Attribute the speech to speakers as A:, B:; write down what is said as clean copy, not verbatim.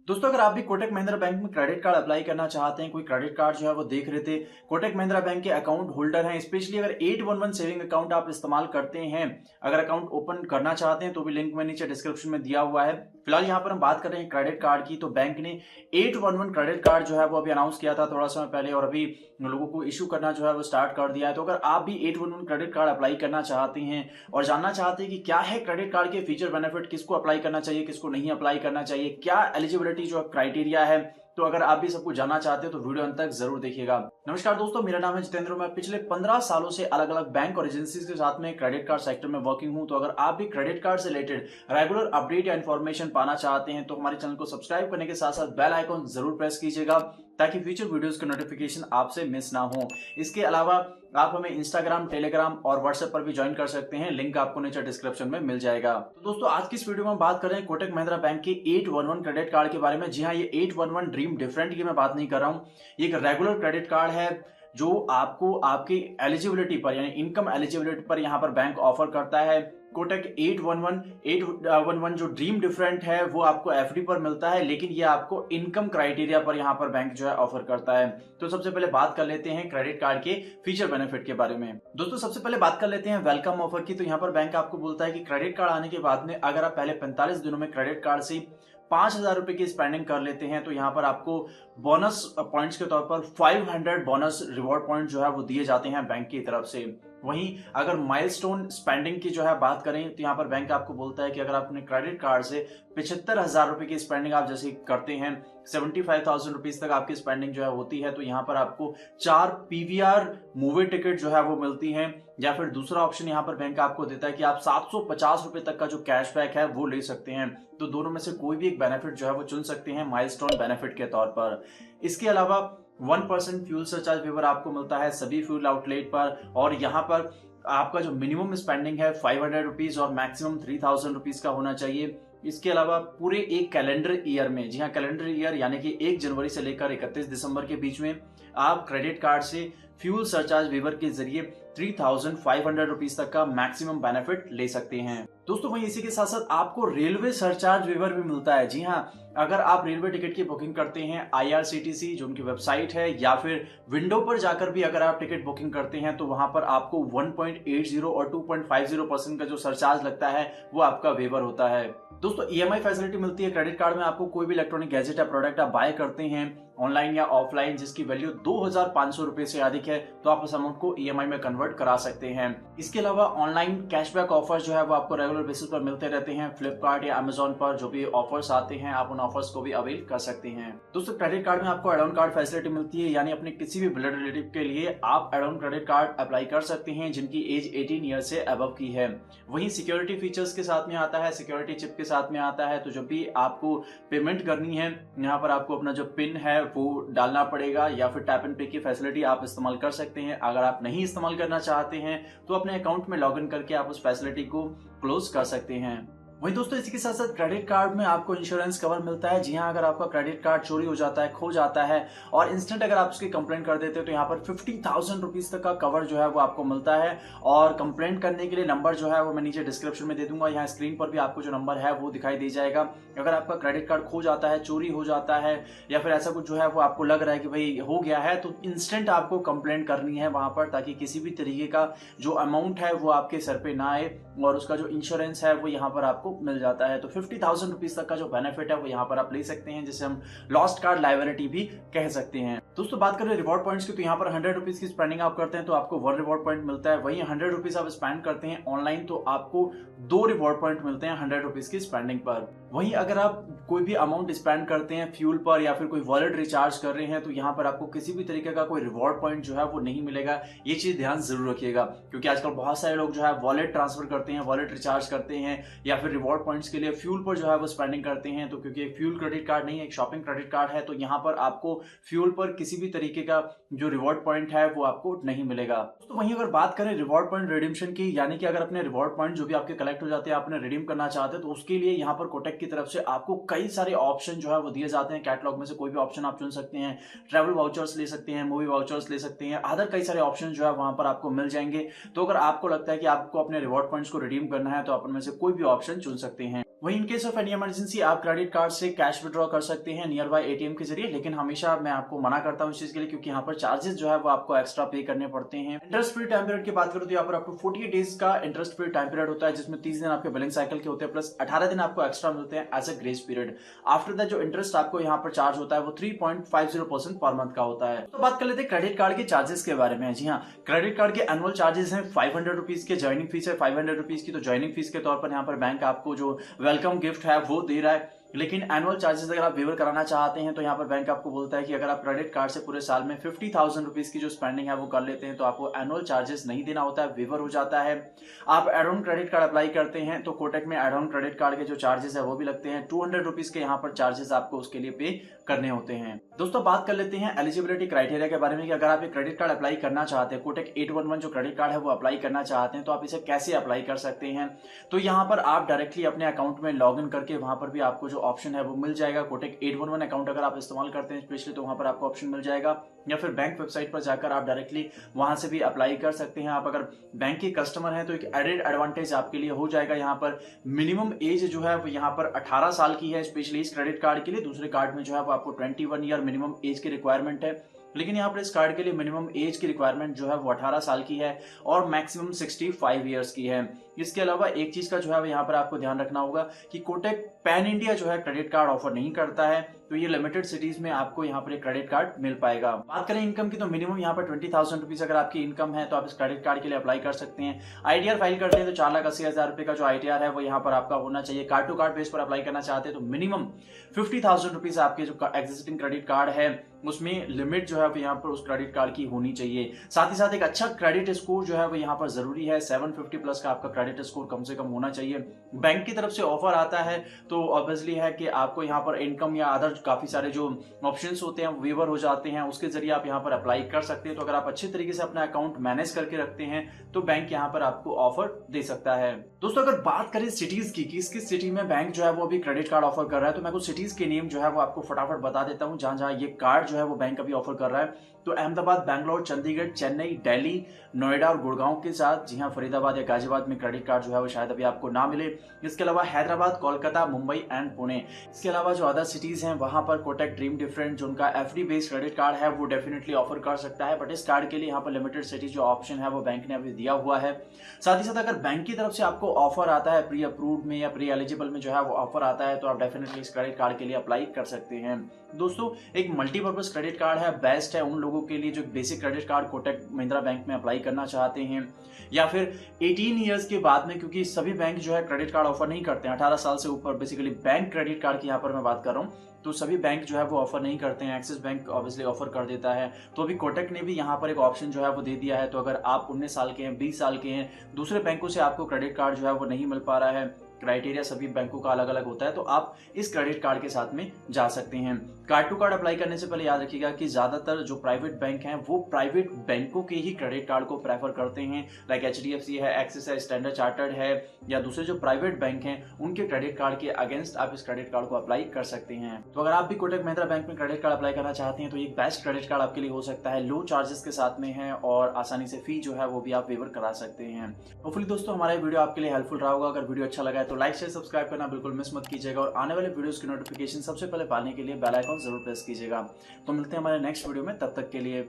A: दोस्तों, अगर आप भी कोटक महिंद्रा बैंक में क्रेडिट कार्ड अप्लाई करना चाहते हैं, कोई क्रेडिट कार्ड जो है वो देख रहे थे, कोटक महिंद्रा बैंक के अकाउंट होल्डर हैं, स्पेशली अगर 811 सेविंग अकाउंट आप इस्तेमाल करते हैं, अगर अकाउंट ओपन करना चाहते हैं तो भी लिंक में नीचे डिस्क्रिप्शन में दिया हुआ है। फिलहाल यहाँ पर हम बात कर रहे हैं क्रेडिट कार्ड की। तो बैंक ने 811 क्रेडिट कार्ड जो है वो अभी अनाउंस किया था थोड़ा समय पहले, और अभी लोगों को इशू करना जो है वो स्टार्ट कर दिया है। तो अगर आप भी 811 क्रेडिट कार्ड अप्लाई करना चाहते हैं और जानना चाहते हैं कि क्या है क्रेडिट कार्ड के फीचर बेनिफिट, किसको अप्लाई करना चाहिए, किसको नहीं अप्लाई करना चाहिए, क्या एलिजिबिलिटी जो क्राइटेरिया है, तो अगर आप भी सब कुछ जानना चाहते हो तो वीडियो अंत तक जरूर देखिएगा। नमस्कार दोस्तों, मेरा नाम है जितेंद्र। मैं पिछले 15 सालों से अलग अलग बैंक और एजेंसीज के साथ में क्रेडिट कार्ड सेक्टर में वर्किंग हूं। तो अगर आप भी क्रेडिट कार्ड से रिलेटेड रेगुलर अपडेट या इन्फॉर्मेशन पाना चाहते हैं तो हमारे चैनल को सब्सक्राइब करने के साथ साथ बेल आइकॉन जरूर प्रेस कीजिएगा ताकि फ्यूचर वीडियोस के नोटिफिकेशन आपसे मिस ना हो। इसके अलावा आप हमें इंस्टाग्राम, टेलीग्राम और व्हाट्सएप पर भी ज्वाइन कर सकते हैं, लिंक आपको नीचे डिस्क्रिप्शन में मिल जाएगा। तो दोस्तों, आज की इस वीडियो में हम बात कर रहे हैं कोटक महिंद्रा बैंक के 811 क्रेडिट कार्ड के बारे में। जी हाँ, ये 811 ड्रीम डिफरेंट की मैं बात नहीं कर रहा हूँ। ये एक रेगुलर क्रेडिट कार्ड है जो आपको आपकी एलिजिबिलिटी पर यानी इनकम एलिजिबिलिटी पर यहाँ पर बैंक ऑफर करता है। कोटक 811 जो ड्रीम डिफरेंट है वो आपको एफडी पर मिलता है, लेकिन ये आपको इनकम क्राइटेरिया पर यहाँ पर बैंक जो है ऑफर करता है। तो सबसे पहले बात कर लेते हैं क्रेडिट कार्ड के फीचर बेनिफिट के बारे में। दोस्तों, सबसे पहले बात कर लेते हैं वेलकम ऑफर की। तो यहाँ पर बैंक आपको बोलता है कि क्रेडिट कार्ड आने के बाद में अगर आप पहले 45 दिनों में क्रेडिट कार्ड से 5,000 रुपए की स्पेंडिंग कर लेते हैं तो यहाँ पर आपको बोनस पॉइंट्स के तौर पर 500 बोनस रिवॉर्ड पॉइंट जो है वो दिए जाते हैं बैंक की तरफ से। वहीं अगर माइलस्टोन स्पेंडिंग की जो है बात करें तो यहाँ पर बैंक आपको बोलता है कि अगर आप अपने क्रेडिट कार्ड से 75,000 रुपए की स्पेंडिंग आप जैसे करते हैं, 75,000 रुपीज तक आपकी स्पेंडिंग जो है होती है, तो यहाँ पर आपको 4 पीवीआर मूवी टिकट जो है वो मिलती हैं। या फिर दूसरा ऑप्शन यहाँ पर बैंक आपको देता है कि आप 750 रुपए तक का जो कैशबैक है वो ले सकते हैं। तो दोनों में से कोई भी एक बेनिफिट जो है वो चुन सकते हैं माइलस्टोन बेनिफिट के तौर पर। इसके अलावा 1% फ्यूल सरचार्ज वेवर आपको मिलता है सभी फ्यूल आउटलेट पर, और यहाँ पर आपका जो मिनिमम स्पेंडिंग है 500 रुपीज और मैक्सिमम 3,000 रुपीज का होना चाहिए। इसके अलावा पूरे एक कैलेंडर ईयर में, जी हाँ कैलेंडर ईयर यानी कि 1 जनवरी से लेकर 31 दिसंबर के बीच में आप क्रेडिट कार्ड से फ्यूल सरचार्ज वेवर के जरिए 3,500 रुपीज तक का मैक्सिमम बेनिफिट ले सकते हैं। दोस्तों, वहीं इसी के साथ साथ आपको रेलवे सरचार्ज वेवर भी मिलता है। जी हाँ, अगर आप रेलवे टिकट की बुकिंग करते हैं आईआरसीटीसी जो उनकी वेबसाइट है, या फिर विंडो पर जाकर भी अगर आप टिकट बुकिंग करते हैं तो वहां पर आपको 1.80 और 2.50% का जो सरचार्ज लगता है वो आपका वेवर होता है। दोस्तों, ईएमआई फैसिलिटी मिलती है क्रेडिट कार्ड में। आपको कोई भी इलेक्ट्रॉनिक गैजेट या प्रोडक्ट आप बाय करते हैं ऑनलाइन या ऑफलाइन जिसकी वैल्यू 2,500 रुपए से अधिक है तो आप उस अमाउंट को ईएमआई में कन्वर्ट करा सकते हैं। इसके अलावा ऑनलाइन कैशबैक ऑफर जो है वो आपको रेगुलर बेसिस पर मिलते रहते हैं। फ्लिपकार्ट या अमेजोन पर जो भी ऑफर्स आते हैं आप उन ऑफर्स को भी अवेल कर सकते हैं। दोस्तों, क्रेडिट कार्ड में आपको एड ऑन कार्ड फैसिलिटी मिलती है, यानी अपने किसी भी ब्लड रिलेटिव के लिए आप add on credit card apply कर सकते हैं जिनकी एज 18 ईयर से अबव की है। वहीं सिक्योरिटी फीचर्स के साथ में आता है, सिक्योरिटी चिप के साथ में आता है। तो जब भी आपको पेमेंट करनी है यहाँ पर आपको अपना जो पिन है वो डालना पड़ेगा, या फिर टैप एंड पे की फैसिलिटी आप इस्तेमाल कर सकते हैं। अगर आप नहीं इस्तेमाल करना चाहते हैं तो अपने अकाउंट में लॉगिन करके आप उस फैसिलिटी को क्लोज कर सकते हैं। वहीं दोस्तों, इसी के साथ साथ क्रेडिट कार्ड में आपको इंश्योरेंस कवर मिलता है। जी हाँ, अगर आपका क्रेडिट कार्ड चोरी हो जाता है, खो जाता है और इंस्टेंट अगर आप उसकी कंप्लेंट कर देते हो तो यहाँ पर 50,000 रुपीज तक का कवर जो है वो आपको मिलता है। और कंप्लेंट करने के लिए नंबर जो है वो मैं नीचे डिस्क्रिप्शन में दे दूंगा, यहाँ स्क्रीन पर भी आपको जो नंबर है वो दिखाई दे जाएगा। अगर आपका क्रेडिट कार्ड खो जाता है, चोरी हो जाता है, या फिर ऐसा कुछ जो है वो आपको लग रहा है कि भाई हो गया है, तो इंस्टेंट आपको कंप्लेंट करनी है वहां पर, ताकि किसी भी तरीके का जो अमाउंट है वो आपके सर पे ना आए और उसका जो इंश्योरेंस है वो यहाँ पर आपको मिल जाता है। तो 50,000 रुपीज तक का जो बेनिफिट है वो यहाँ पर आप ले सकते हैं, जिसे हम लॉस्ट कार्ड लायबिलिटी भी कह सकते हैं। दोस्तों, बात करें रिवॉर्ड पॉइंट्स की तो यहाँ पर 100 रुपीज की स्पेंडिंग आप करते हैं तो आपको 1 रिवॉर्ड पॉइंट मिलता है। वहीं 100 रुपीज आप स्पेंड करते हैं ऑनलाइन तो आपको 2 रिवॉर्ड पॉइंट मिलते हैं 100 रुपीज की स्पेंडिंग पर। वहीं अगर आप कोई भी अमाउंट स्पेंड करते हैं फ्यूल पर या फिर कोई वॉलेट रिचार्ज कर रहे हैं तो यहाँ पर आपको किसी भी तरीके का कोई रिवॉर्ड पॉइंट जो है वो नहीं मिलेगा। ये चीज ध्यान जरूर रखिएगा, क्योंकि आजकल बहुत सारे लोग जो है वॉलेट ट्रांसफर करते हैं, वॉलेट रिचार्ज करते हैं, या फिर रिवॉर्ड पॉइंट्स के लिए फ्यूल पर जो है वो स्पेंडिंग करते हैं। तो क्योंकि एक फ्यूल क्रेडिट कार्ड नहीं है, एक शॉपिंग क्रेडिट कार्ड है, तो यहाँ पर आपको फ्यूल पर किसी भी तरीके का जो रिवॉर्ड पॉइंट है वो आपको नहीं मिलेगा। तो वहीं अगर बात करें रिवॉर्ड पॉइंट रिडीम्शन की, यानी कि अगर अपने रिवॉर्ड पॉइंट जो भी आपके कलेक्ट हो जाते हैं आपने रिडीम करना चाहते हैं तो उसके लिए यहाँ पर कोटक की तरफ से आपको कई सारे ऑप्शन जो है वो दिए जाते हैं। कैटलॉग में से कोई भी ऑप्शन आप चुन सकते हैं, ट्रैवल वाउचर्स ले सकते हैं, मूवी वाउचर्स ले सकते हैं, अदर कई सारे ऑप्शन जो है वहां पर आपको मिल जाएंगे। तो अगर आपको लगता है कि आपको अपने रिवॉर्ड पॉइंट्स को रिडीम करना है तो आप उनमें से कोई भी ऑप्शन चुन सकते हैं। वहीं in case of any emergency आप क्रेडिट कार्ड से कैश विड्रॉ कर सकते हैं नियर बाय एटीएम के जरिए, लेकिन हमेशा मैं आपको मना करता हूं इस चीज के लिए, क्योंकि यहाँ पर चार्जेस जो है वो आपको एक्स्ट्रा पे करने पड़ते हैं। इंटरेस्ट फ्री टाइम पीरियड की बात करूं तो यहाँ पर आपको 48 डेज का इंटरेस्ट फ्री टाइम पीरियड होता है, जिसमें 30 दिन आपके बिलिंग साइकिल के होते हैं प्लस 18 दिन आपको एक्स्ट्रा मिलते हैं as a grace period. After that जो इंटरेस्ट आपको यहाँ पर चार्ज होता है वो 3.50% पर मंथ का होता है। तो बात कर लेते हैं क्रेडिट कार्ड के चार्जेस के बारे में। जी हाँ, क्रेडिट कार्ड के एनुअल चार्जेस हैं 500 रुपीज के, ज्वाइनिंग फीस है 500 रुपीज की। तो ज्वाइनिंग फीस के तौर पर यहाँ पर बैंक आपको जो वेलकम गिफ्ट है वो दे रहा है। लेकिन एनुअल चार्जेस अगर आप वेवर कराना चाहते हैं तो यहाँ पर बैंक आपको बोलता है कि अगर आप क्रेडिट कार्ड से पूरे साल में 50,000 रुपीज की जो स्पेंडिंग है वो कर लेते हैं तो आपको एनुअल चार्जेस नहीं देना होता है, वेवर हो जाता है। आप add on credit card apply करते हैं तो कोटक में एड ऑन क्रेडिट कार्ड के जो चार्जेस है वो भी लगते हैं, 200 रुपीज के यहाँ पर चार्जेस आपको उसके लिए पे करने होते हैं। दोस्तों बात कर लेते हैं एलिजिबिलिटी क्राइटेरिया के बारे में कि अगर आप एक क्रेडिट कार्ड अप्लाई करना चाहते हैं, कोटक 811 जो क्रेडिट कार्ड है वो अप्लाई करना चाहते हैं, तो आप इसे कैसे अप्लाई कर सकते हैं। तो यहाँ पर आप डायरेक्टली अपने अकाउंट में लॉग इन करके वहां पर भी आपको जो ऑप्शन है वो मिल जाएगा। कोटक 811 अकाउंट अगर आप इस्तेमाल करते हैं स्पेशली तो वहां पर आपको ऑप्शन मिल जाएगा, या फिर बैंक वेबसाइट पर जाकर आप डायरेक्टली वहां से भी अप्लाई कर सकते हैं। आप अगर बैंक के कस्टमर हैं तो एक एडेड एडवांटेज आपके लिए हो जाएगा। यहाँ पर मिनिमम एज जो है वो यहाँ पर 18 साल की है स्पेशली इस क्रेडिट कार्ड के लिए। दूसरे कार्ड में जो है वो आपको 21 ईयर मिनिमम एज की रिक्वायरमेंट है, लेकिन यहाँ पर इस कार्ड के लिए मिनिमम एज की रिक्वायरमेंट जो है वो 18 साल की है और मैक्सिमम 65 ईयर्स की है। इसके अलावा एक चीज का जो है यहाँ पर आपको ध्यान रखना होगा कि कोटक पैन इंडिया जो है क्रेडिट कार्ड ऑफर नहीं करता है, तो ये लिमिटेड सिटीज में आपको यहाँ पर एक क्रेडिट कार्ड मिल पाएगा। बात करें इनकम की तो मिनिमम यहाँ पर 20,000 रुपीज अगर आपकी इनकम है तो आप इस क्रेडिट कार्ड के लिए अप्लाई कर सकते हैं। आईटीआर फाइल करते हैं तो 4,80,000 रुपए का जो आईटीआर है वो यहाँ पर आपका होना चाहिए। कार्ड टू कार्ड बेस पर अप्लाई करना चाहते हैं तो मिनिमम 50,000 रुपीज आपके जो एग्जिस्टिंग क्रेडिट कार्ड है उसमें लिमिट जो है वो यहाँ पर उस क्रेडिट कार्ड की होनी चाहिए। साथ ही साथ एक अच्छा क्रेडिट स्कोर जो है वो यहाँ पर जरूरी है, 750 प्लस का आपका क्रेडिट स्कोर कम से कम होना चाहिए। बैंक की तरफ से ऑफर आता है तो ऑब्वियसली है कि आपको यहाँ पर इनकम या अदर काफी सारे जो ऑप्शंस होते हैं वेवर हो जाते हैं, उसके जरिए आप यहाँ पर अप्लाई कर सकते हैं। तो अगर आप अच्छे तरीके से अपना अकाउंट मैनेज करके रखते हैं तो बैंक यहाँ पर आपको ऑफर दे सकता है। दोस्तों अगर बात करें सिटीज की, किस किस सिटी में बैंक जो है वो अभी क्रेडिट कार्ड ऑफर कर रहा है, तो मैं कुछ सिटीज के नेम जो है वो आपको फटाफट बता देता हूँ जहां जहां ये कार्ड जो है वो बैंक अभी ऑफर कर रहा है। तो अहमदाबाद, बैंगलोर, चंडीगढ़, चेन्नई, दिल्ली, नोएडा और गुड़गांव के साथ, जी हाँ फरीदाबाद या गाजियाबाद में क्रेडिट कार्ड जो है वो शायद अभी आपको ना मिले। इसके अलावा हैदराबाद, कोलकाता, मुंबई एंड पुणे। इसके अलावा जो अदर सिटीज हैं वहां पर कोटक ड्रीम डिफरेंट जो उनका एफडी बेस्ड क्रेडिट कार्ड है वो डेफिनेटली ऑफर कर सकता है, बट इस कार्ड के लिए यहाँ पर लिमिटेड सिटीज जो ऑप्शन है वो बैंक ने अभी दिया हुआ है। साथ ही साथ अगर बैंक की तरफ से आपको ऑफर आता है प्री अप्रूव्ड में या प्री एलिजिबल में जो है वो ऑफर आता है तो आप डेफिनेटली इस क्रेडिट कार्ड के लिए अप्लाई कर सकते हैं। दोस्तों एक मल्टीपर्पज क्रेडिट कार्ड है, बेस्ट है उन लोगों के लिए जो basic credit card Kotak Mahindra bank में अप्लाई करना चाहते हैं या फिर 18 इयर्स के बाद में, क्योंकि सभी बैंक जो है क्रेडिट कार्ड ऑफर नहीं करते हैं 18 साल से ऊपर। बेसिकली बैंक क्रेडिट कार्ड की यहाँ पर मैं बात कर रहा हूँ तो सभी बैंक जो है वो ऑफर नहीं करते हैं। एक्सिस बैंक ऑब्वियसली ऑफर कर देता है, तो अभी कोटक ने भी यहाँ पर एक ऑप्शन जो है वो दे दिया है। तो अगर आप 19 साल के हैं, 20 साल के हैं, दूसरे बैंकों से आपको क्रेडिट कार्ड जो है वो नहीं मिल पा रहा है, क्राइटेरिया सभी बैंकों का अलग अलग होता है, तो आप इस क्रेडिट कार्ड के साथ में जा सकते हैं। कार्ड टू कार्ड अप्लाई करने से पहले याद रखिएगा कि ज्यादातर जो प्राइवेट बैंक हैं वो प्राइवेट बैंकों के ही क्रेडिट कार्ड को प्रेफर करते हैं, लाइक HDFC है, एक्सिस है, स्टैंडर्ड चार्टर्ड है या दूसरे जो प्राइवेट बैंक हैं उनके क्रेडिट कार्ड के अगेंस्ट आप इस क्रेडिट कार्ड को अप्लाई कर सकते हैं। तो अगर आप भी कोटक महिंद्रा बैंक में क्रेडिट कार्ड अप्लाई करना चाहते हैं तो एक बेस्ट क्रेडिट कार्ड आपके लिए हो सकता है, लो चार्जेस के साथ में है और आसानी से फी जो है वो भी आप वेवर करा सकते हैं। होपफुली दोस्तों हमारा वीडियो आपके लिए हेल्पफुल रहा होगा। अगर वीडियो अच्छा लगा है तो लाइक शेयर सब्सक्राइब करना बिल्कुल मिस मत कीजिएगा और आने वाले वीडियोस की नोटिफिकेशन सबसे पहले पाने के लिए बेल आइकन जरूर प्रेस कीजिएगा। तो मिलते हैं हमारे नेक्स्ट वीडियो में, तब तक के लिए।